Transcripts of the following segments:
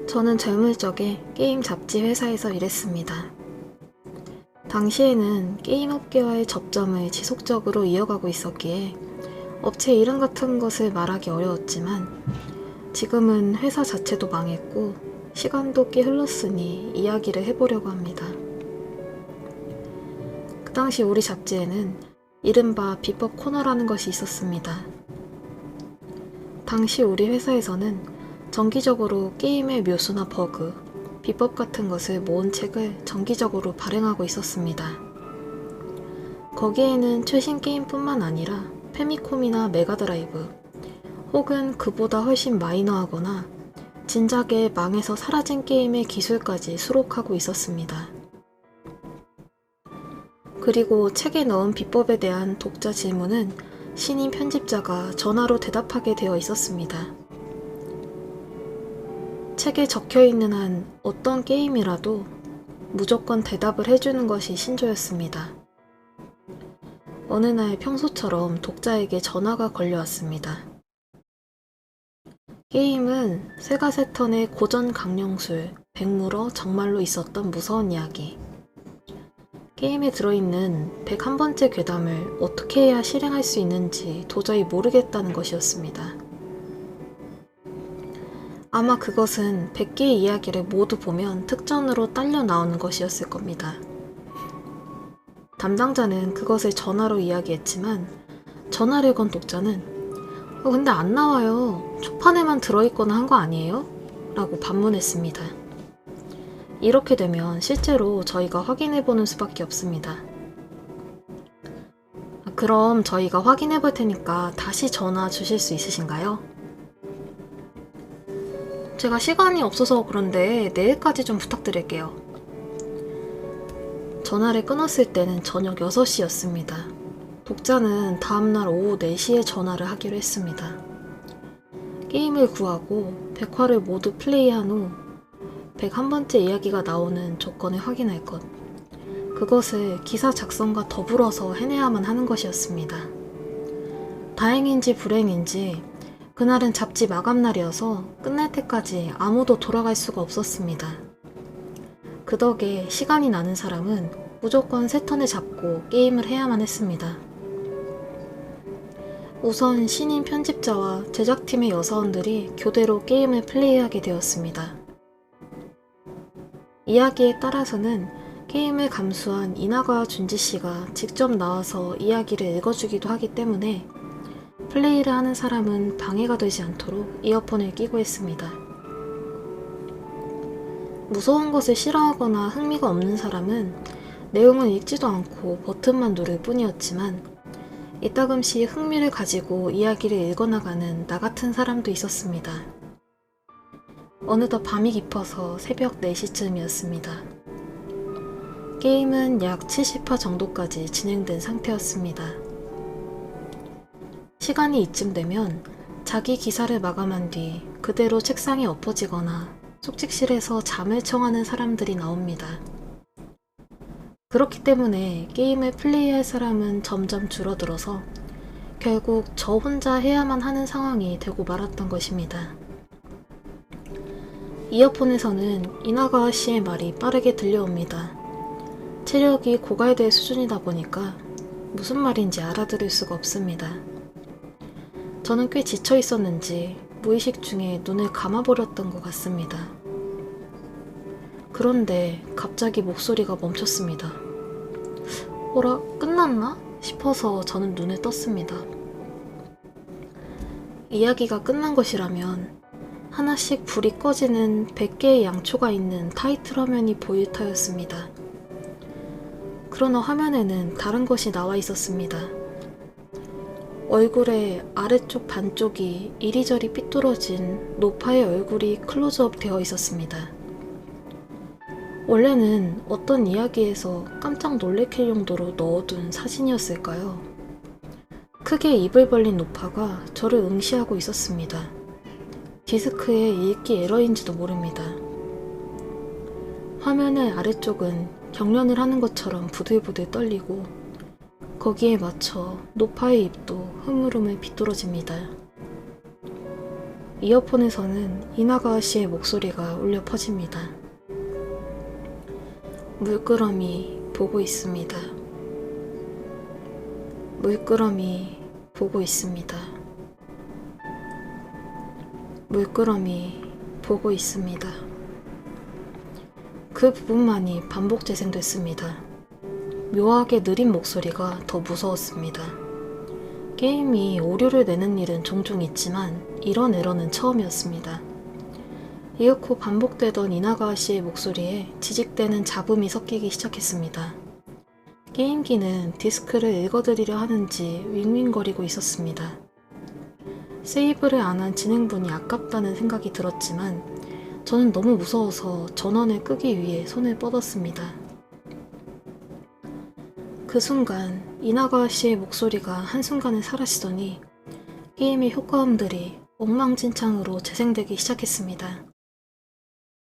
저는 젊을 적에 게임 잡지 회사에서 일했습니다. 당시에는 게임 업계와의 접점을 지속적으로 이어가고 있었기에 업체 이름 같은 것을 말하기 어려웠지만 지금은 회사 자체도 망했고 시간도 꽤 흘렀으니 이야기를 해보려고 합니다. 그 당시 우리 잡지에는 이른바 비법 코너라는 것이 있었습니다. 당시 우리 회사에서는 정기적으로 게임의 묘수나 버그, 비법 같은 것을 모은 책을 정기적으로 발행하고 있었습니다. 거기에는 최신 게임뿐만 아니라 페미콤이나 메가드라이브, 혹은 그보다 훨씬 마이너하거나 진작에 망해서 사라진 게임의 기술까지 수록하고 있었습니다. 그리고 책에 넣은 비법에 대한 독자 질문은 신인 편집자가 전화로 대답하게 되어 있었습니다. 책에 적혀있는 한 어떤 게임이라도 무조건 대답을 해주는 것이 신조였습니다. 어느 날 평소처럼 독자에게 전화가 걸려왔습니다. 게임은 세가세턴의 고전 강령술, 백물어 정말로 있었던 무서운 이야기. 게임에 들어있는 101번째 괴담을 어떻게 해야 실행할 수 있는지 도저히 모르겠다는 것이었습니다. 아마 그것은 100개의 이야기를 모두 보면 특전으로 딸려 나오는 것이었을 겁니다. 담당자는 그것을 전화로 이야기했지만 전화를 건 독자는 근데 안 나와요. 초판에만 들어있거나 한 거 아니에요? 라고 반문했습니다. 이렇게 되면 실제로 저희가 확인해보는 수밖에 없습니다. 그럼 저희가 확인해볼 테니까 다시 전화 주실 수 있으신가요? 제가 시간이 없어서 그런데 내일까지 좀 부탁드릴게요. 전화를 끊었을 때는 저녁 6시였습니다. 독자는 다음날 오후 4시에 전화를 하기로 했습니다. 게임을 구하고 100화를 모두 플레이한 후 101번째 이야기가 나오는 조건을 확인할 것. 그것을 기사 작성과 더불어서 해내야만 하는 것이었습니다. 다행인지 불행인지 그날은 잡지 마감날이어서 끝날 때까지 아무도 돌아갈 수가 없었습니다. 그 덕에 시간이 나는 사람은 무조건 새 턴을 잡고 게임을 해야만 했습니다. 우선 신인 편집자와 제작팀의 여사원들이 교대로 게임을 플레이하게 되었습니다. 이야기에 따라서는 게임을 감수한 이나가와 준지씨가 직접 나와서 이야기를 읽어주기도 하기 때문에 플레이를 하는 사람은 방해가 되지 않도록 이어폰을 끼고 했습니다. 무서운 것을 싫어하거나 흥미가 없는 사람은 내용을 읽지도 않고 버튼만 누를 뿐이었지만 이따금씩 흥미를 가지고 이야기를 읽어나가는 나 같은 사람도 있었습니다. 어느덧 밤이 깊어서 새벽 4시쯤이었습니다. 게임은 약 70화 정도까지 진행된 상태였습니다. 시간이 이쯤 되면 자기 기사를 마감한 뒤 그대로 책상에 엎어지거나 숙직실에서 잠을 청하는 사람들이 나옵니다. 그렇기 때문에 게임을 플레이할 사람은 점점 줄어들어서 결국 저 혼자 해야만 하는 상황이 되고 말았던 것입니다. 이어폰에서는 이나가와 씨의 말이 빠르게 들려옵니다. 체력이 고갈될 수준이다 보니까 무슨 말인지 알아들을 수가 없습니다. 저는 꽤 지쳐 있었는지 무의식 중에 눈을 감아버렸던 것 같습니다. 그런데 갑자기 목소리가 멈췄습니다. 어라, 끝났나? 싶어서 저는 눈을 떴습니다. 이야기가 끝난 것이라면 하나씩 불이 꺼지는 100개의 양초가 있는 타이틀 화면이 보일 터였습니다. 그러나 화면에는 다른 것이 나와 있었습니다. 얼굴의 아래쪽 반쪽이 이리저리 삐뚤어진 노파의 얼굴이 클로즈업 되어 있었습니다. 원래는 어떤 이야기에서 깜짝 놀래킬 용도로 넣어둔 사진이었을까요? 크게 입을 벌린 노파가 저를 응시하고 있었습니다. 디스크의 읽기 에러인지도 모릅니다. 화면의 아래쪽은 경련을 하는 것처럼 부들부들 떨리고 거기에 맞춰 노파의 입도 흐물흐물 비뚤어집니다. 이어폰에서는 이나가와 씨의 목소리가 울려 퍼집니다. 물끄러미 보고 있습니다. 물끄러미 보고 있습니다. 물끄러미 보고 있습니다. 그 부분만이 반복 재생됐습니다. 묘하게 느린 목소리가 더 무서웠습니다. 게임이 오류를 내는 일은 종종 있지만 이런 에러는 처음이었습니다. 이윽고 반복되던 이나가와 씨의 목소리에 지직대는 잡음이 섞이기 시작했습니다. 게임기는 디스크를 읽어드리려 하는지 윙윙거리고 있었습니다. 세이브를 안 한 진행분이 아깝다는 생각이 들었지만 저는 너무 무서워서 전원을 끄기 위해 손을 뻗었습니다. 그 순간 이나가와 씨의 목소리가 한순간에 사라지더니 게임의 효과음들이 엉망진창으로 재생되기 시작했습니다.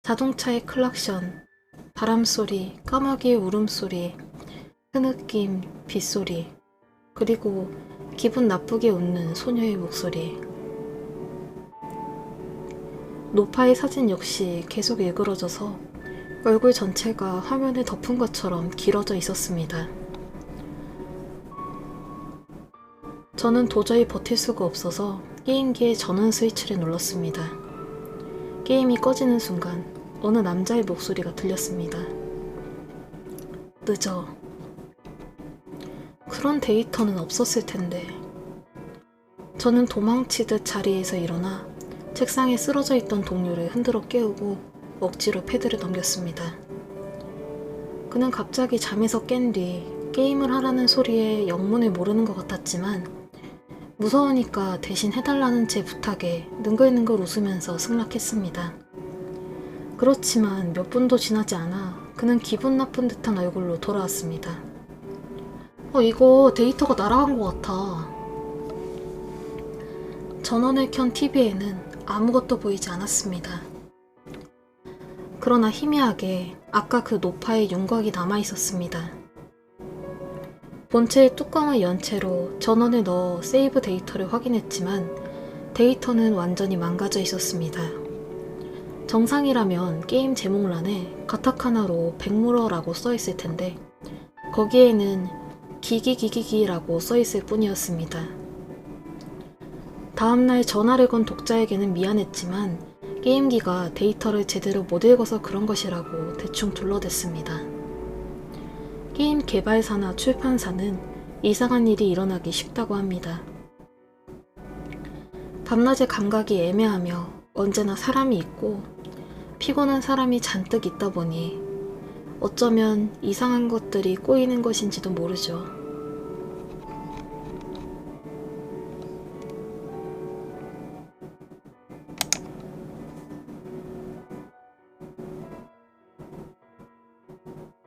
자동차의 클락션, 바람소리, 까마귀의 울음소리, 흐느낌, 빗소리, 그리고 기분 나쁘게 웃는 소녀의 목소리. 노파의 사진 역시 계속 일그러져서 얼굴 전체가 화면에 덮은 것처럼 길어져 있었습니다. 저는 도저히 버틸 수가 없어서 게임기의 전원 스위치를 눌렀습니다. 게임이 꺼지는 순간 어느 남자의 목소리가 들렸습니다. 늦어. 그런 데이터는 없었을 텐데. 저는 도망치듯 자리에서 일어나 책상에 쓰러져 있던 동료를 흔들어 깨우고 억지로 패드를 넘겼습니다. 그는 갑자기 잠에서 깬 뒤 게임을 하라는 소리에 영문을 모르는 것 같았지만 무서우니까 대신 해달라는 제 부탁에 능글능글 웃으면서 승낙했습니다. 그렇지만 몇 분도 지나지 않아 그는 기분 나쁜 듯한 얼굴로 돌아왔습니다. 이거 데이터가 날아간 것 같아. 전원을 켠 TV에는 아무것도 보이지 않았습니다. 그러나 희미하게 아까 그 노파의 윤곽이 남아있었습니다. 본체의 뚜껑을 연 채로 전원을 넣어 세이브 데이터를 확인했지만 데이터는 완전히 망가져 있었습니다. 정상이라면 게임 제목란에 가타카나로 백무러라고 써있을 텐데 거기에는 기기기기기라고 써있을 뿐이었습니다. 다음날 전화를 건 독자에게는 미안했지만 게임기가 데이터를 제대로 못 읽어서 그런 것이라고 대충 둘러댔습니다. 게임 개발사나 출판사는 이상한 일이 일어나기 쉽다고 합니다. 밤낮의 감각이 애매하며 언제나 사람이 있고 피곤한 사람이 잔뜩 있다 보니 어쩌면 이상한 것들이 꼬이는 것인지도 모르죠.